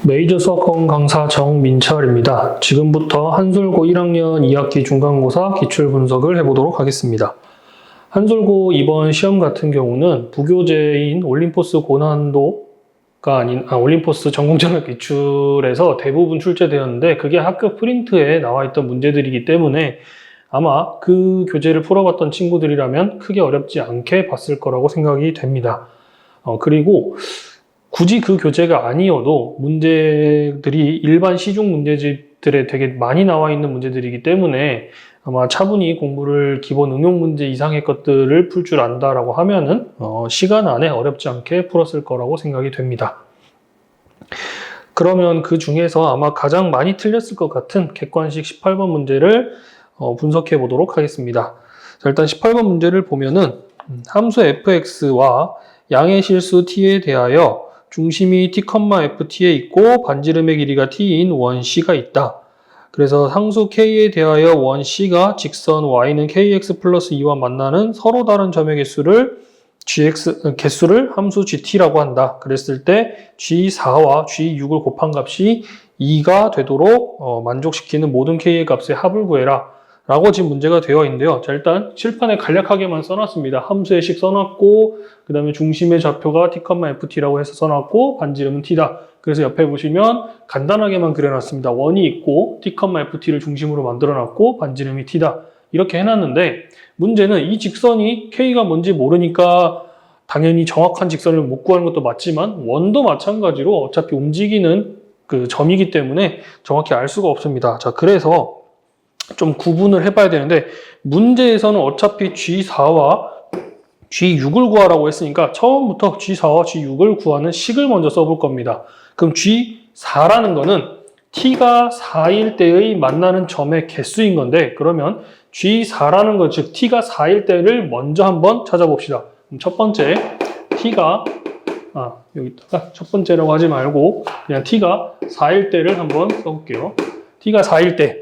메이저 수학학원 강사 정민철입니다. 지금부터 한솔고 1학년 2학기 중간고사 기출 분석을 해보도록 하겠습니다. 한솔고 이번 시험 같은 경우는 부교재인 올림포스 고난도가 아닌 올림포스 전공자력 기출에서 대부분 출제되었는데 그게 학교 프린트에 나와 있던 문제들이기 때문에 아마 그 교재를 풀어봤던 친구들이라면 크게 어렵지 않게 봤을 거라고 생각이 됩니다. 그리고 굳이 그 교재가 아니어도 문제들이 일반 시중 문제집들에 되게 많이 나와 있는 문제들이기 때문에 아마 차분히 공부를 기본 응용 문제 이상의 것들을 풀 줄 안다라고 하면은 시간 안에 어렵지 않게 풀었을 거라고 생각이 됩니다. 그러면 그 중에서 아마 가장 많이 틀렸을 것 같은 객관식 18번 문제를 분석해 보도록 하겠습니다. 자, 일단 18번 문제를 보면은 함수 fx와 양의 실수 t에 대하여 중심이 t, ft에 있고 반지름의 길이가 t인 원C가 있다. 그래서 상수 k에 대하여 원C가 직선 y는 kx 플러스 2와 만나는 서로 다른 점의 개수를 함수 gt라고 한다. 그랬을 때 g4와 g6을 곱한 값이 2가 되도록 만족시키는 모든 k의 값의 합을 구해라. 라고 지금 문제가 되어 있는데요. 자, 일단 칠판에 간략하게만 써놨습니다. 함수의 식 써놨고 그 다음에 중심의 좌표가 t, ft라고 해서 써놨고 반지름은 t다. 그래서 옆에 보시면 간단하게만 그려놨습니다. 원이 있고 t, ft를 중심으로 만들어놨고 반지름이 t다. 이렇게 해놨는데 문제는 이 직선이 k가 뭔지 모르니까 당연히 정확한 직선을 못 구하는 것도 맞지만 원도 마찬가지로 어차피 움직이는 그 점이기 때문에 정확히 알 수가 없습니다. 자, 그래서 좀 구분을 해봐야 되는데 문제에서는 어차피 G4와 G6을 구하라고 했으니까 처음부터 G4와 G6을 구하는 식을 먼저 써볼 겁니다. 그럼 G4라는 거는 T가 4일 때의 만나는 점의 개수인 건데 그러면 G4라는 건 즉 T가 4일 때를 먼저 한번 찾아봅시다. 그럼 첫 번째 T가 여기다가 첫 번째라고 하지 말고 그냥 T가 4일 때를 한번 써볼게요. T가 4일 때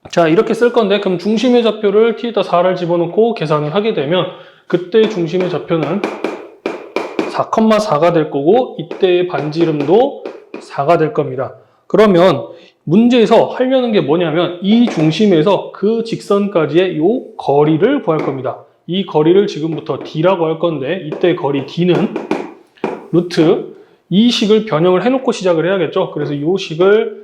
자, 이렇게 쓸 건데 그럼 중심의 좌표를 t에다 4를 집어넣고 계산을 하게 되면 그때 중심의 좌표는 4,4가 될 거고 이때의 반지름도 4가 될 겁니다. 그러면 문제에서 하려는 게 뭐냐면 이 중심에서 그 직선까지의 이 거리를 구할 겁니다. 이 거리를 지금부터 d라고 할 건데 이때 거리 d는 루트 이 식을 변형을 해놓고 시작을 해야겠죠. 그래서 이 식을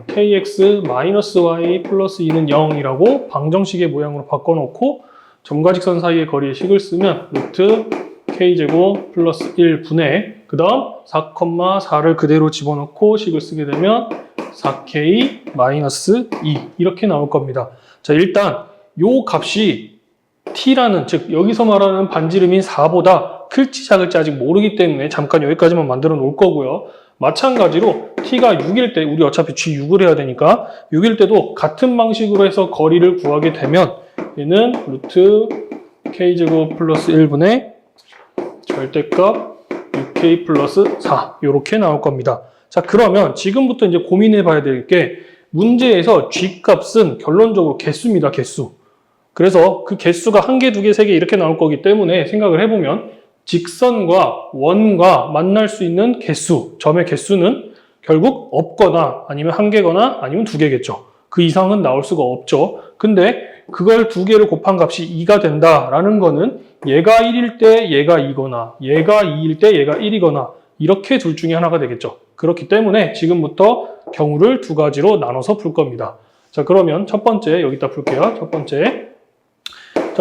kx-y 플러스 2는 0이라고 방정식의 모양으로 바꿔놓고 점과 직선 사이의 거리의 식을 쓰면 루트 k제곱 플러스 1분의 그 다음 4,4를 그대로 집어넣고 식을 쓰게 되면 4k-2 이렇게 나올 겁니다. 자, 일단 요 값이 t라는 즉 여기서 말하는 반지름인 4보다 클지 작을지 아직 모르기 때문에 잠깐 여기까지만 만들어 놓을 거고요. 마찬가지로 t가 6일 때 우리 어차피 g6을 해야 되니까 6일 때도 같은 방식으로 해서 거리를 구하게 되면 얘는 루트 k제곱 플러스 1분의 절대값 6k 플러스 4 이렇게 나올 겁니다. 자, 그러면 지금부터 이제 고민해 봐야 될 게 문제에서 g 값은 결론적으로 개수입니다. 개수. 그래서 그 개수가 1개, 2개, 3개 이렇게 나올 거기 때문에 생각을 해보면 직선과 원과 만날 수 있는 개수, 점의 개수는 결국 없거나 아니면 1개거나 아니면 2개겠죠. 그 이상은 나올 수가 없죠. 근데 그걸 2개를 곱한 값이 2가 된다라는 거는 얘가 1일 때 얘가 2거나 얘가 2일 때 얘가 1이거나 이렇게 둘 중에 하나가 되겠죠. 그렇기 때문에 지금부터 경우를 두 가지로 나눠서 풀 겁니다. 자, 그러면 첫 번째 여기다 풀게요. 첫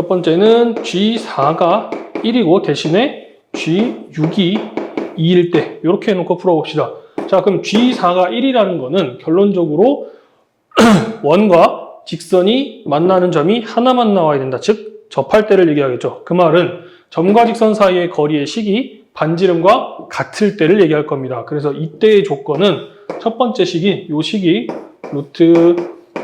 번째는 G4가 1이고 대신에 G6이 2일 때 이렇게 해놓고 풀어봅시다. 자, 그럼 G4가 1이라는 거는 결론적으로 원과 직선이 만나는 점이 하나만 나와야 된다. 즉 접할 때를 얘기하겠죠. 그 말은 점과 직선 사이의 거리의 식이 반지름과 같을 때를 얘기할 겁니다. 그래서 이때의 조건은 첫 번째 식이 이 식이 루트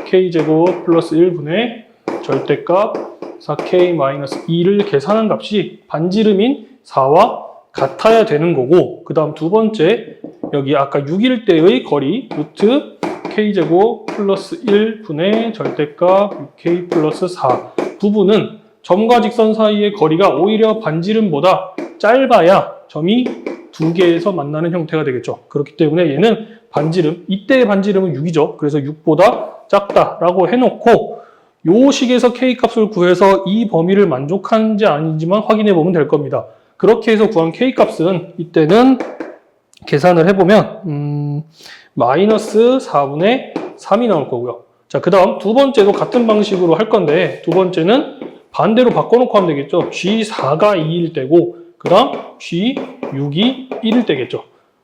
k제곱 플러스 1분의 절대값 4k-2를 계산한 값이 반지름인 4와 같아야 되는 거고 그 다음 두 번째 여기 아까 6일 때의 거리 루트 k제곱 플러스 1분의 절대값 6k 플러스 4 부분은 점과 직선 사이의 거리가 오히려 반지름보다 짧아야 점이 두 개에서 만나는 형태가 되겠죠. 그렇기 때문에 얘는 반지름, 이때의 반지름은 6이죠. 그래서 6보다 작다라고 해놓고 요 식에서 K값을 구해서 이 범위를 만족하는지 아닌지만 확인해 보면 될 겁니다. 그렇게 해서 구한 K값은 이때는 계산을 해보면 마이너스 4분의 3이 나올 거고요. 자, 그 다음 두 번째도 같은 방식으로 할 건데 두 번째는 반대로 바꿔놓고 하면 되겠죠. G4가 2일 때고 그 다음 G6이 1일 때겠죠.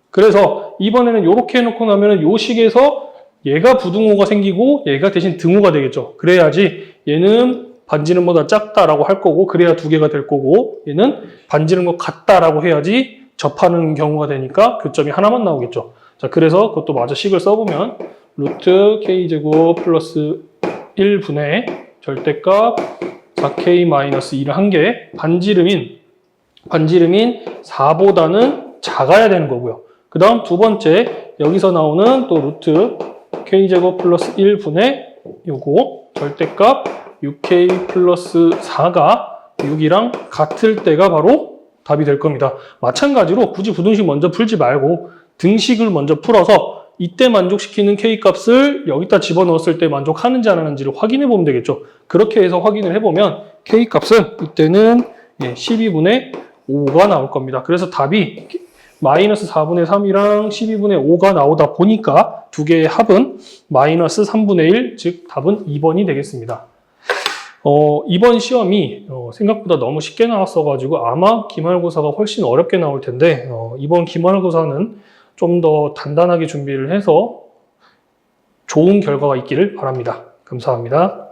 그래서 이번에는 이렇게 해놓고 나면 요 식에서 얘가 부등호가 생기고 얘가 대신 등호가 되겠죠. 그래야지 얘는 반지름보다 작다라고 할 거고 그래야 두 개가 될 거고 얘는 반지름과 같다라고 해야지 접하는 경우가 되니까 교점이 하나만 나오겠죠. 자, 그래서 그것도 마저 식을 써보면 루트 k제곱 플러스 1분의 절대값 4k-1을 한 게 반지름인 4보다는 작아야 되는 거고요. 그 다음 두 번째 여기서 나오는 또 루트 k제곱 플러스 1분의 요거 절대값 6k 플러스 4가 6이랑 같을 때가 바로 답이 될 겁니다. 마찬가지로 굳이 부등식 먼저 풀지 말고 등식을 먼저 풀어서 이때 만족시키는 K값을 여기다 집어넣었을 때 만족하는지 안 하는지를 확인해 보면 되겠죠. 그렇게 해서 확인을 해보면 K값은 이때는 12분의 5가 나올 겁니다. 그래서 답이 마이너스 4분의 3이랑 12분의 5가 나오다 보니까 두 개의 합은 마이너스 3분의 1, 즉 답은 2번이 되겠습니다. 이번 시험이 생각보다 너무 쉽게 나왔어가지고 아마 기말고사가 훨씬 어렵게 나올 텐데 이번 기말고사는 좀 더 단단하게 준비를 해서 좋은 결과가 있기를 바랍니다. 감사합니다.